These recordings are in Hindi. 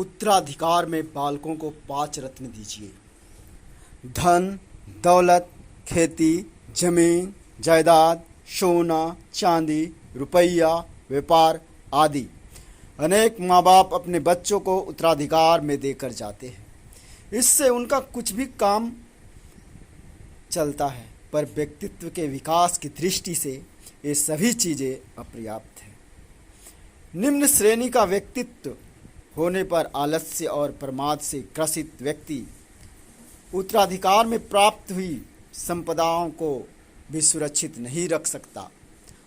उत्तराधिकार में बालकों को 5 रत्न दीजिए। धन, दौलत, खेती, जमीन, जायदाद, सोना, चांदी, रुपया, व्यापार आदि। अनेक माँ बाप अपने बच्चों को उत्तराधिकार में देकर जाते हैं। इससे उनका कुछ भी काम चलता है, पर व्यक्तित्व के विकास की दृष्टि से ये सभी चीज़ें अपर्याप्त हैं। निम्न श्रेणी का व्यक्तित्व होने पर आलस्य और प्रमाद से ग्रसित व्यक्ति उत्तराधिकार में प्राप्त हुई संपदाओं को भी सुरक्षित नहीं रख सकता।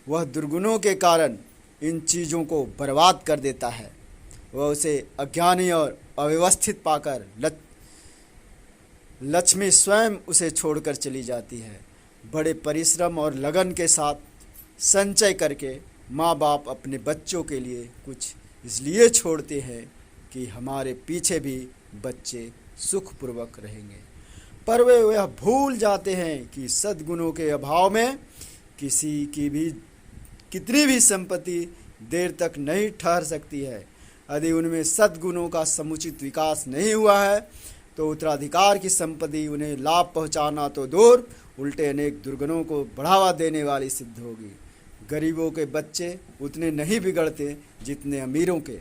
वह दुर्गुणों के कारण इन चीज़ों को बर्बाद कर देता है। वह उसे अज्ञानी और अव्यवस्थित पाकर लक्ष्मी स्वयं उसे छोड़कर चली जाती है। बड़े परिश्रम और लगन के साथ संचय करके माँ बाप अपने बच्चों के लिए कुछ इसलिए छोड़ते हैं कि हमारे पीछे भी बच्चे सुखपूर्वक रहेंगे, पर वे यह भूल जाते हैं कि सद्गुणों के अभाव में किसी की भी कितनी भी संपत्ति देर तक नहीं ठहर सकती है। यदि उनमें सद्गुणों का समुचित विकास नहीं हुआ है तो उत्तराधिकार की संपत्ति उन्हें लाभ पहुंचाना तो दूर, उल्टे अनेक दुर्गुणों को बढ़ावा देने वाली सिद्ध होगी। गरीबों के बच्चे उतने नहीं बिगड़ते जितने अमीरों के।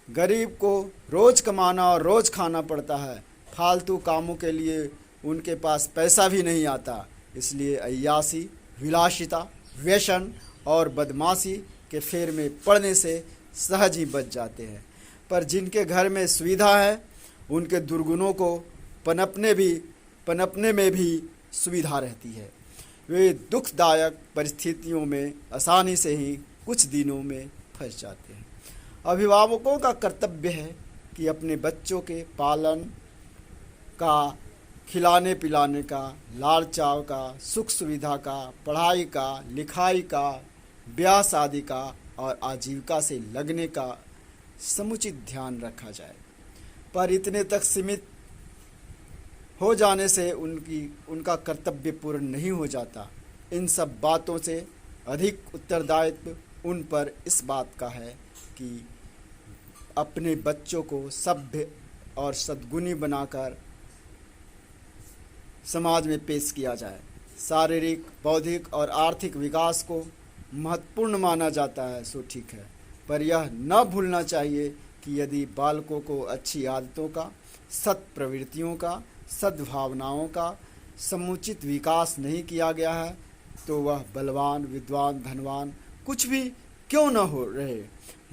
गरीब को रोज़ कमाना और रोज़ खाना पड़ता है। फालतू कामों के लिए उनके पास पैसा भी नहीं आता, इसलिए अय्यासी, विलासिता, व्यसन और बदमाशी के फेर में पड़ने से सहज ही बच जाते हैं। पर जिनके घर में सुविधा है उनके दुर्गुणों को पनपने में भी सुविधा रहती है। वे दुखदायक परिस्थितियों में आसानी से ही कुछ दिनों में फंस जाते हैं। अभिभावकों का कर्तव्य है कि अपने बच्चों के पालन का, खिलाने पिलाने का, लाड़ चाव का, सुख सुविधा का, पढ़ाई का, लिखाई का, ब्याह शादी का और आजीविका से लगने का समुचित ध्यान रखा जाए। पर इतने तक सीमित हो जाने से उनका कर्तव्य पूर्ण नहीं हो जाता। इन सब बातों से अधिक उत्तरदायित्व उन पर इस बात का है कि अपने बच्चों को सभ्य और सद्गुणी बनाकर समाज में पेश किया जाए। शारीरिक, बौद्धिक और आर्थिक विकास को महत्वपूर्ण माना जाता है सो ठीक है, पर यह न भूलना चाहिए कि यदि बालकों को अच्छी आदतों का, सत् प्रवृत्तियों का, सद्भावनाओं का समुचित विकास नहीं किया गया है तो वह बलवान, विद्वान, धनवान कुछ भी क्यों न हो रहे,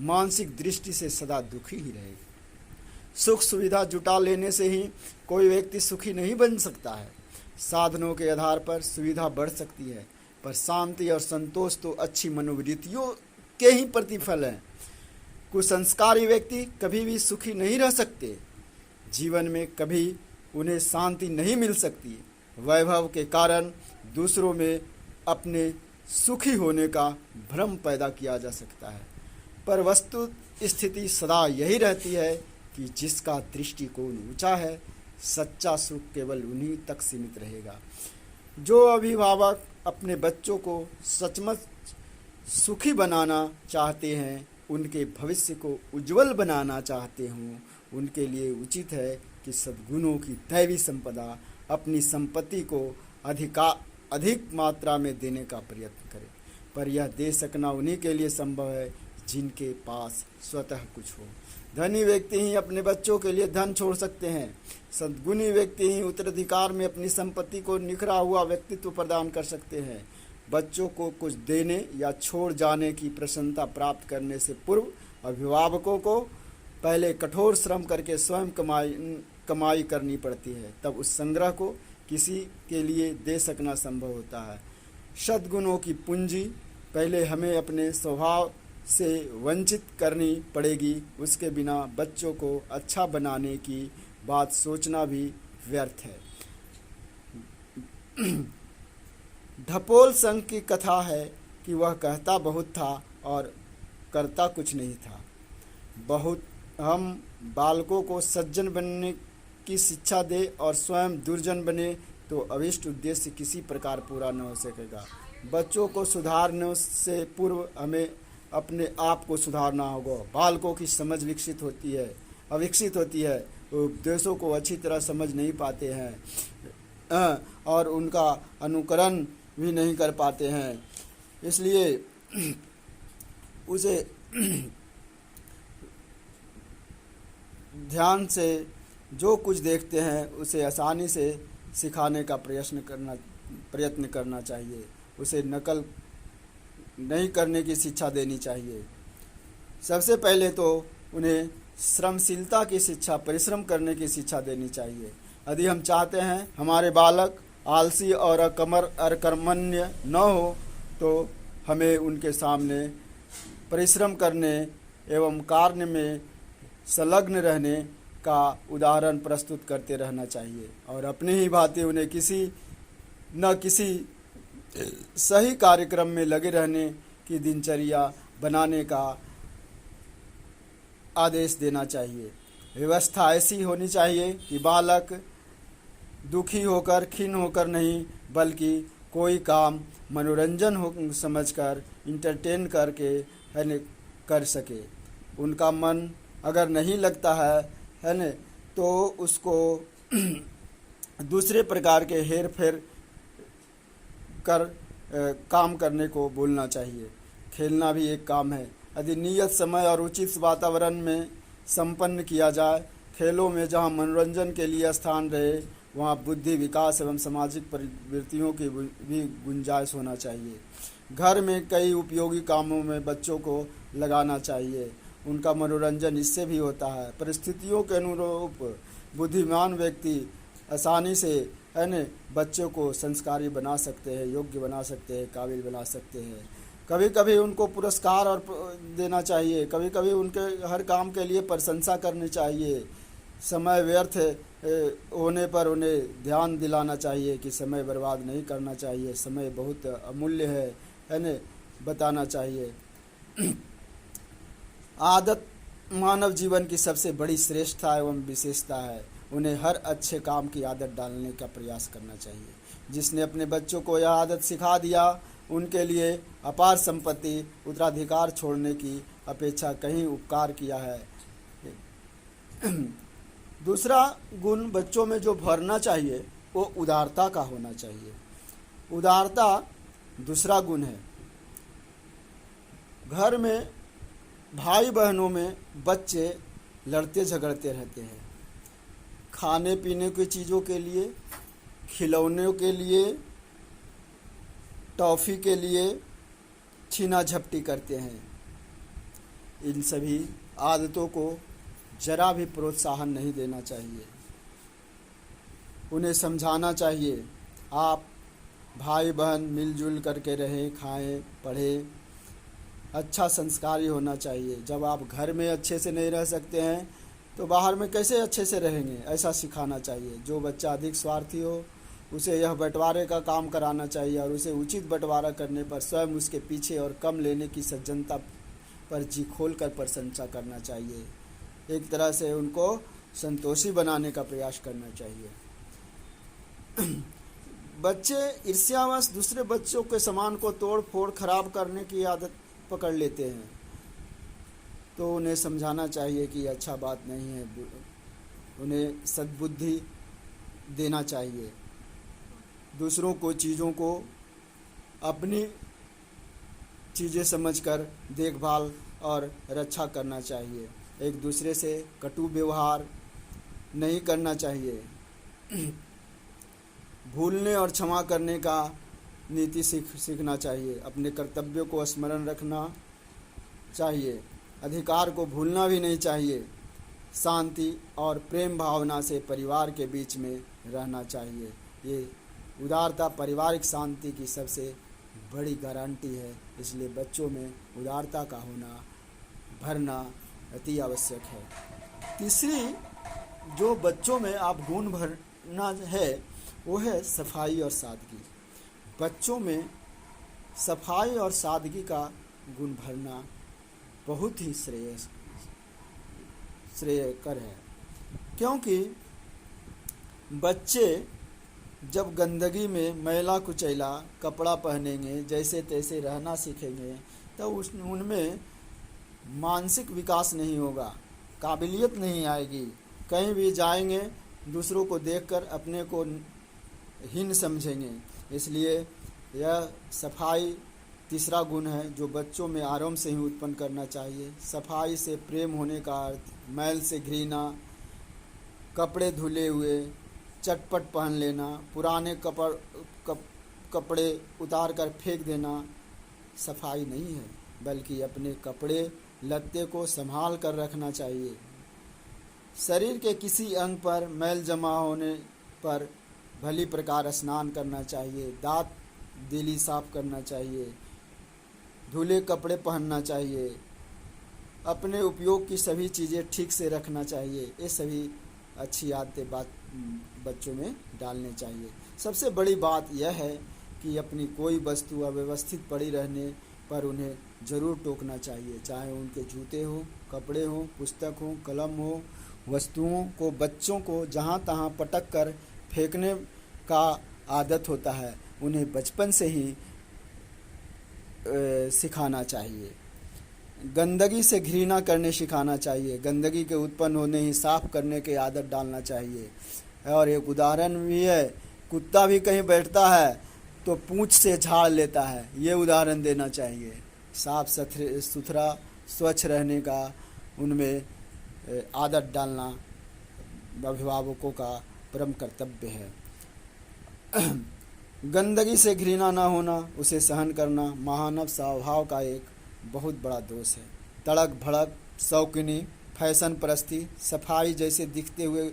मानसिक दृष्टि से सदा दुखी ही रहेगी। सुख सुविधा जुटा लेने से ही कोई व्यक्ति सुखी नहीं बन सकता है। साधनों के आधार पर सुविधा बढ़ सकती है, पर शांति और संतोष तो अच्छी मनोवृत्तियों के ही प्रतिफल हैं। कुसंस्कारी व्यक्ति कभी भी सुखी नहीं रह सकते। जीवन में कभी उन्हें शांति नहीं मिल सकती। वैभव के कारण दूसरों में अपने सुखी होने का भ्रम पैदा किया जा सकता है, पर वस्तु स्थिति सदा यही रहती है कि जिसका दृष्टिकोण ऊंचा है, सच्चा सुख केवल उन्हीं तक सीमित रहेगा। जो अभिभावक अपने बच्चों को सचमुच सुखी बनाना चाहते हैं, उनके भविष्य को उज्जवल बनाना चाहते हों, उनके लिए उचित है कि सद्गुणों की दैवी संपदा अपनी संपत्ति को अधिक मात्रा में देने का प्रयत्न करें। पर यह दे सकना उन्हीं के लिए संभव है जिनके पास स्वतः कुछ हो। धनी व्यक्ति ही अपने बच्चों के लिए धन छोड़ सकते हैं। सद्गुणी व्यक्ति ही उत्तराधिकार में अपनी संपत्ति को निखरा हुआ व्यक्तित्व प्रदान कर सकते हैं। बच्चों को कुछ देने या छोड़ जाने की प्रसन्नता प्राप्त करने से पूर्व अभिभावकों को पहले कठोर श्रम करके स्वयं कमाई करनी पड़ती है, तब उस संग्रह को किसी के लिए दे सकना संभव होता है। सद्गुणों की पूंजी पहले हमें अपने स्वभाव से वंचित करनी पड़ेगी, उसके बिना बच्चों को अच्छा बनाने की बात सोचना भी व्यर्थ है। ढपोल संघ की कथा है कि वह कहता बहुत था और करता कुछ नहीं था। बहुत हम बालकों को सज्जन बनने की शिक्षा दे और स्वयं दुर्जन बने तो अभिष्ट उद्देश्य किसी प्रकार पूरा न हो सकेगा। बच्चों को सुधारने से पूर्व हमें अपने आप को सुधारना होगा। बालकों की समझ विकसित होती है अविकसित होती है, वो उपदेशों को अच्छी तरह समझ नहीं पाते हैं और उनका अनुकरण भी नहीं कर पाते हैं। इसलिए उसे ध्यान से जो कुछ देखते हैं उसे आसानी से सिखाने का प्रयत्न करना चाहिए। उसे नकल नहीं करने की शिक्षा देनी चाहिए। सबसे पहले तो उन्हें श्रमशीलता की शिक्षा, परिश्रम करने की शिक्षा देनी चाहिए। यदि हम चाहते हैं हमारे बालक आलसी और अकर्मण्य न हो, तो हमें उनके सामने परिश्रम करने एवं कार्य में संलग्न रहने का उदाहरण प्रस्तुत करते रहना चाहिए और अपनी ही भांति उन्हें किसी न किसी सही कार्यक्रम में लगे रहने की दिनचर्या बनाने का आदेश देना चाहिए। व्यवस्था ऐसी होनी चाहिए कि बालक दुखी होकर, खिन्न होकर नहीं, बल्कि कोई काम मनोरंजन हो समझकर, इंटरटेन करके कर सके। उनका मन अगर नहीं लगता है न, तो उसको दूसरे प्रकार के हेर फेर कर काम करने को बोलना चाहिए। खेलना भी एक काम है। यदि नियत समय और उचित वातावरण में संपन्न किया जाए, खेलों में जहां मनोरंजन के लिए स्थान रहे, वहां बुद्धि विकास एवं सामाजिक प्रवृत्तियों की भी गुंजाइश होना चाहिए। घर में कई उपयोगी कामों में बच्चों को लगाना चाहिए। उनका मनोरंजन इससे भी होता है। परिस्थितियों के अनुरूप बुद्धिमान व्यक्ति आसानी से बच्चों को संस्कारी बना सकते हैं, योग्य बना सकते हैं, काबिल बना सकते हैं। कभी कभी उनको पुरस्कार और देना चाहिए, कभी कभी उनके हर काम के लिए प्रशंसा करनी चाहिए। समय व्यर्थ होने पर उन्हें ध्यान दिलाना चाहिए कि समय बर्बाद नहीं करना चाहिए, समय बहुत अमूल्य है न, बताना चाहिए। आदत मानव जीवन की सबसे बड़ी श्रेष्ठता एवं विशेषता है। उन्हें हर अच्छे काम की आदत डालने का प्रयास करना चाहिए। जिसने अपने बच्चों को यह आदत सिखा दिया, उनके लिए अपार संपत्ति, उत्तराधिकार छोड़ने की अपेक्षा कहीं उपकार किया है। दूसरा गुण बच्चों में जो भरना चाहिए वो उदारता का होना चाहिए। उदारता दूसरा गुण है। घर में भाई बहनों में बच्चे लड़ते झगड़ते रहते हैं। खाने पीने की चीज़ों के लिए, खिलौनों के लिए, टॉफ़ी के लिए छीना झपटी करते हैं। इन सभी आदतों को जरा भी प्रोत्साहन नहीं देना चाहिए। उन्हें समझाना चाहिए, आप भाई बहन मिलजुल करके रहें, खाएं, पढ़ें, अच्छा संस्कारी होना चाहिए। जब आप घर में अच्छे से नहीं रह सकते हैं तो बाहर में कैसे अच्छे से रहेंगे, ऐसा सिखाना चाहिए। जो बच्चा अधिक स्वार्थी हो उसे यह बंटवारे का काम कराना चाहिए और उसे उचित बंटवारा करने पर स्वयं उसके पीछे और कम लेने की सज्जनता पर जी खोल कर प्रशंसा करना चाहिए। एक तरह से उनको संतोषी बनाने का प्रयास करना चाहिए। बच्चे ईर्ष्यावश दूसरे बच्चों के सामान को तोड़ फोड़ खराब करने की आदत पकड़ लेते हैं, तो उन्हें समझाना चाहिए कि अच्छा बात नहीं है। उन्हें सद्बुद्धि देना चाहिए। दूसरों को चीज़ों को अपनी चीज़ें समझकर देखभाल और रक्षा करना चाहिए। एक दूसरे से कटु व्यवहार नहीं करना चाहिए। भूलने और क्षमा करने का नीति सीखना चाहिए। अपने कर्तव्यों को स्मरण रखना चाहिए। अधिकार को भूलना भी नहीं चाहिए। शांति और प्रेम भावना से परिवार के बीच में रहना चाहिए। ये उदारता पारिवारिक शांति की सबसे बड़ी गारंटी है। इसलिए बच्चों में उदारता का होना, भरना अति आवश्यक है। तीसरी जो बच्चों में आप गुण भरना है वो है सफाई और सादगी। बच्चों में सफाई और सादगी का गुण भरना बहुत ही श्रेयकर है, क्योंकि बच्चे जब गंदगी में मैला कुचैला कपड़ा पहनेंगे, जैसे तैसे रहना सीखेंगे, तब उनमें मानसिक विकास नहीं होगा। काबिलियत नहीं आएगी। कहीं भी जाएंगे दूसरों को देखकर अपने को हीन समझेंगे। इसलिए यह सफाई तीसरा गुण है जो बच्चों में आरंभ से ही उत्पन्न करना चाहिए। सफाई से प्रेम होने का अर्थ मैल से घृणा, कपड़े धुले हुए चटपट पहन लेना, पुराने कपड़े उतार कर फेंक देना सफाई नहीं है, बल्कि अपने कपड़े लत्ते को संभाल कर रखना चाहिए। शरीर के किसी अंग पर मैल जमा होने पर भली प्रकार स्नान करना चाहिए, दांत दिली साफ करना चाहिए, धुले कपड़े पहनना चाहिए, अपने उपयोग की सभी चीज़ें ठीक से रखना चाहिए। ये सभी अच्छी आदतें बच्चों में डालने चाहिए। सबसे बड़ी बात यह है कि अपनी कोई वस्तु अव्यवस्थित पड़ी रहने पर उन्हें ज़रूर टोकना चाहिए, चाहे उनके जूते हो, कपड़े हो, पुस्तक हो, कलम हो। वस्तुओं को बच्चों को जहाँ तहाँ पटक कर फेंकने का आदत होता है, उन्हें बचपन से ही सिखाना चाहिए। गंदगी से घृणा करने सिखाना चाहिए। गंदगी के उत्पन्न होने ही साफ करने की आदत डालना चाहिए। और एक उदाहरण भी है, कुत्ता भी कहीं बैठता है तो पूंछ से झाड़ लेता है, ये उदाहरण देना चाहिए। साफ सुथरा स्वच्छ रहने का उनमें आदत डालना अभिभावकों का परम कर्तव्य है। गंदगी से घृणा न होना, उसे सहन करना मानव स्वभाव का एक बहुत बड़ा दोष है। तड़क भड़क, शौकीनी, फैशन परस्ती, सफाई जैसे दिखते हुए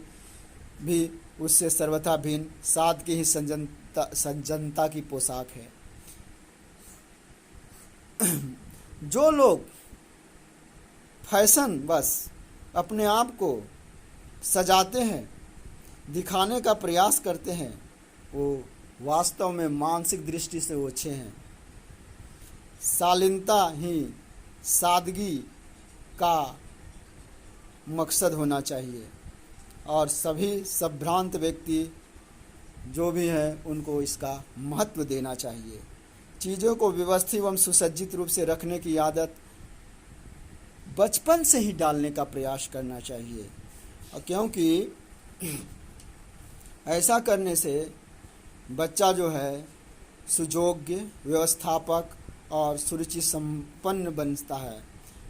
भी उससे सर्वथा भिन्न सादगी ही सज्जनता की पोशाक है। जो लोग फैशन बस अपने आप को सजाते हैं, दिखाने का प्रयास करते हैं, वो वास्तव में मानसिक दृष्टि से ओछे हैं। शालीनता ही सादगी का मकसद होना चाहिए और सभी संभ्रांत व्यक्ति जो भी हैं उनको इसका महत्व देना चाहिए। चीज़ों को व्यवस्थित एवं सुसज्जित रूप से रखने की आदत बचपन से ही डालने का प्रयास करना चाहिए, और क्योंकि ऐसा करने से बच्चा जो है सुयोग्य, व्यवस्थापक और सुरुचि संपन्न बनता है।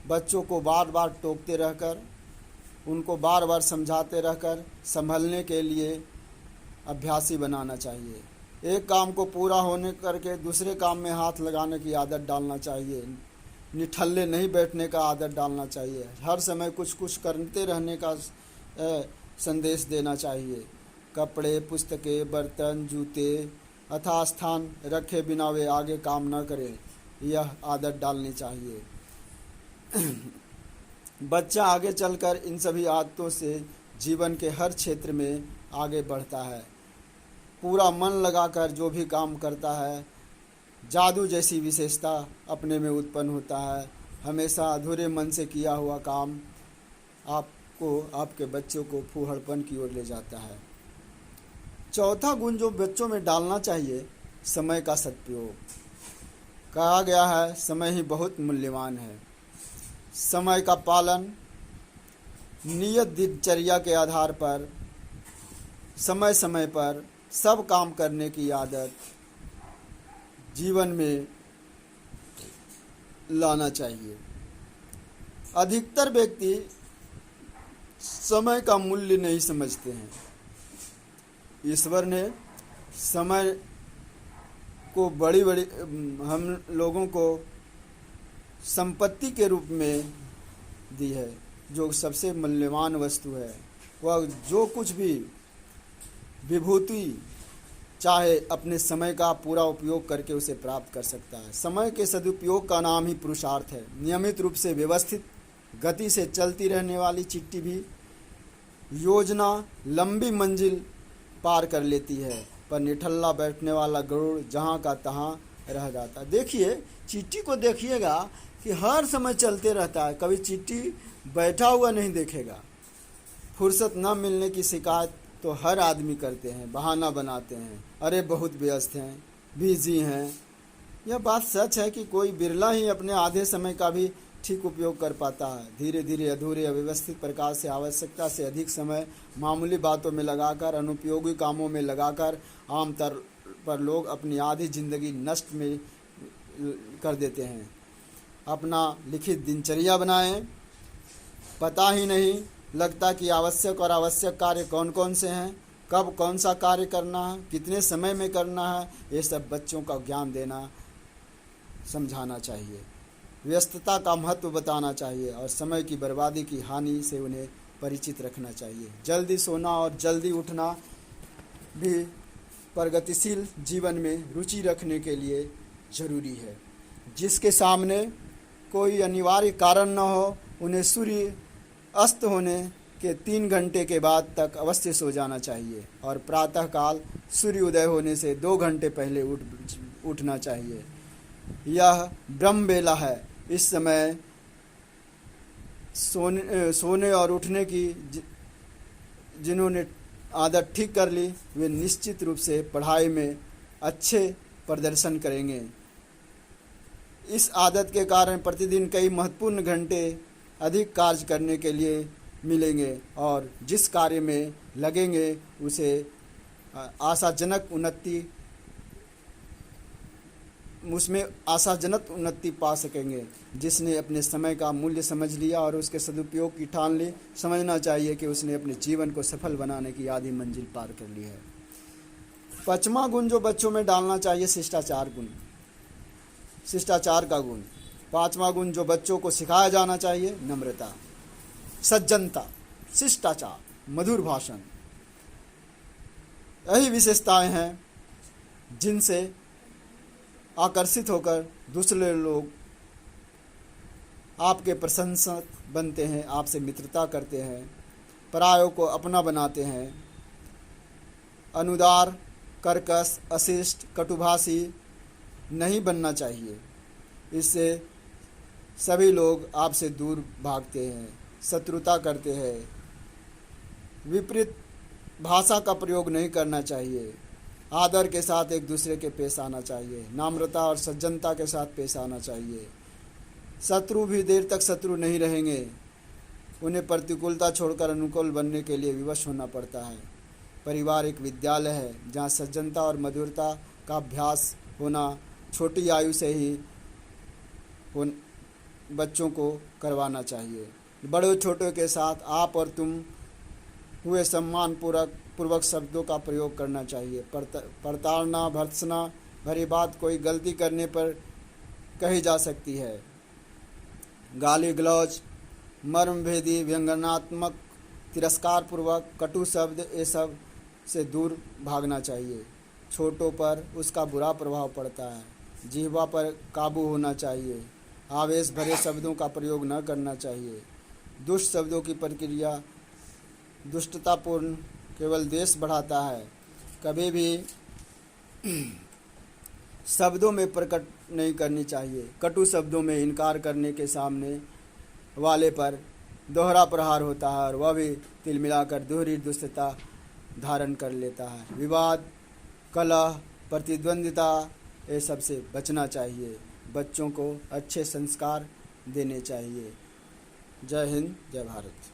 बच्चों को बार बार टोकते रहकर, उनको बार बार समझाते रहकर संभलने के लिए अभ्यासी बनाना चाहिए। एक काम को पूरा होने करके दूसरे काम में हाथ लगाने की आदत डालना चाहिए। निठल्ले नहीं बैठने का आदत डालना चाहिए। हर समय कुछ कुछ करते रहने का संदेश देना चाहिए। कपड़े, पुस्तकें, बर्तन, जूते यथास्थान रखे बिना वे आगे काम न करें, यह आदत डालनी चाहिए। बच्चा आगे चलकर इन सभी आदतों से जीवन के हर क्षेत्र में आगे बढ़ता है। पूरा मन लगाकर जो भी काम करता है, जादू जैसी विशेषता अपने में उत्पन्न होता है। हमेशा अधूरे मन से किया हुआ काम आपको, आपके बच्चों को फूहड़पन की ओर ले जाता है। चौथा गुण जो बच्चों में डालना चाहिए, समय का सदुपयोग। कहा गया है समय ही बहुत मूल्यवान है। समय का पालन, नियत दिनचर्या के आधार पर समय समय पर सब काम करने की आदत जीवन में लाना चाहिए। अधिकतर व्यक्ति समय का मूल्य नहीं समझते हैं। ईश्वर ने समय को बड़ी हम लोगों को संपत्ति के रूप में दी है, जो सबसे मूल्यवान वस्तु है। वह जो कुछ भी विभूति चाहे अपने समय का पूरा उपयोग करके उसे प्राप्त कर सकता है। समय के सदुपयोग का नाम ही पुरुषार्थ है। नियमित रूप से व्यवस्थित गति से चलती रहने वाली चिट्ठी भी योजना लंबी मंजिल पार कर लेती है, पर निठल्ला बैठने वाला गरुड़ जहाँ का तहाँ रह जाता। देखिए चिट्ठी को देखिएगा कि हर समय चलते रहता है, कभी चिट्ठी बैठा हुआ नहीं देखेगा। फुर्सत न मिलने की शिकायत तो हर आदमी करते हैं, बहाना बनाते हैं, अरे बहुत व्यस्त हैं, बिजी हैं। यह बात सच है कि कोई बिरला ही अपने आधे समय का भी ठीक उपयोग कर पाता है। धीरे धीरे अधूरे अव्यवस्थित प्रकार से आवश्यकता से अधिक समय मामूली बातों में लगाकर, अनुपयोगी कामों में लगाकर आमतौर पर लोग अपनी आधी जिंदगी नष्ट में कर देते हैं। अपना लिखित दिनचर्या बनाएं। पता ही नहीं लगता कि आवश्यक और आवश्यक कार्य कौन कौन से हैं, कब कौन सा कार्य करना है, कितने समय में करना है। ये सब बच्चों का ज्ञान देना, समझाना चाहिए। व्यस्तता का महत्व बताना चाहिए और समय की बर्बादी की हानि से उन्हें परिचित रखना चाहिए। जल्दी सोना और जल्दी उठना भी प्रगतिशील जीवन में रुचि रखने के लिए जरूरी है। जिसके सामने कोई अनिवार्य कारण न हो, उन्हें सूर्य अस्त होने के 3 घंटे के बाद तक अवश्य सो जाना चाहिए और प्रातःकाल सूर्योदय होने से 2 घंटे पहले उठना चाहिए। यह ब्रह्म बेला है। इस समय सोने और उठने की जिन्होंने आदत ठीक कर ली, वे निश्चित रूप से पढ़ाई में अच्छे प्रदर्शन करेंगे। इस आदत के कारण प्रतिदिन कई महत्वपूर्ण घंटे अधिक कार्य करने के लिए मिलेंगे और जिस कार्य में लगेंगे उसे आशाजनक उन्नति पा सकेंगे। जिसने अपने समय का मूल्य समझ लिया और उसके सदुपयोग की ठान ली, समझना चाहिए कि उसने अपने जीवन को सफल बनाने की आधी मंजिल पार कर ली है। 5वां गुण जो बच्चों में डालना चाहिए, शिष्टाचार गुण, शिष्टाचार का गुण। 5वां गुण जो बच्चों को सिखाया जाना चाहिए, नम्रता, सज्जनता, शिष्टाचार, मधुर भाषण। यही विशेषताएं हैं जिनसे आकर्षित होकर दूसरे लोग आपके प्रशंसक बनते हैं, आपसे मित्रता करते हैं, परायों को अपना बनाते हैं। अनुदार, कर्कश, अशिष्ट, कटुभाषी नहीं बनना चाहिए। इससे सभी लोग आपसे दूर भागते हैं, शत्रुता करते हैं। विपरीत भाषा का प्रयोग नहीं करना चाहिए। आदर के साथ एक दूसरे के पेश आना चाहिए। नम्रता और सज्जनता के साथ पेश आना चाहिए। शत्रु भी देर तक शत्रु नहीं रहेंगे। उन्हें प्रतिकूलता छोड़कर अनुकूल बनने के लिए विवश होना पड़ता है। परिवार एक विद्यालय है जहाँ सज्जनता और मधुरता का अभ्यास होना छोटी आयु से ही बच्चों को करवाना चाहिए। बड़े छोटों के साथ आप और तुम हुए सम्मान पूर्वक शब्दों का प्रयोग करना चाहिए। प्रताड़ना, भर्त्सना भरी बात कोई गलती करने पर कही जा सकती है। गाली गलौज, मर्मभेदी, व्यंग्यात्मक, तिरस्कार पूर्वक कटु शब्द, ये सब से दूर भागना चाहिए। छोटों पर उसका बुरा प्रभाव पड़ता है। जिह्वा पर काबू होना चाहिए। आवेश भरे शब्दों का प्रयोग न करना चाहिए। दुष्ट शब्दों की प्रक्रिया दुष्टतापूर्ण केवल द्वेष बढ़ाता है। कभी भी शब्दों में प्रकट नहीं करनी चाहिए। कटु शब्दों में इनकार करने के सामने वाले पर दोहरा प्रहार होता है और वह भी तिल मिलाकर दोहरी दुष्टता धारण कर लेता है। विवाद, कलह, प्रतिद्वंदिता, ये सब से बचना चाहिए। बच्चों को अच्छे संस्कार देने चाहिए। जय हिंद, जय भारत।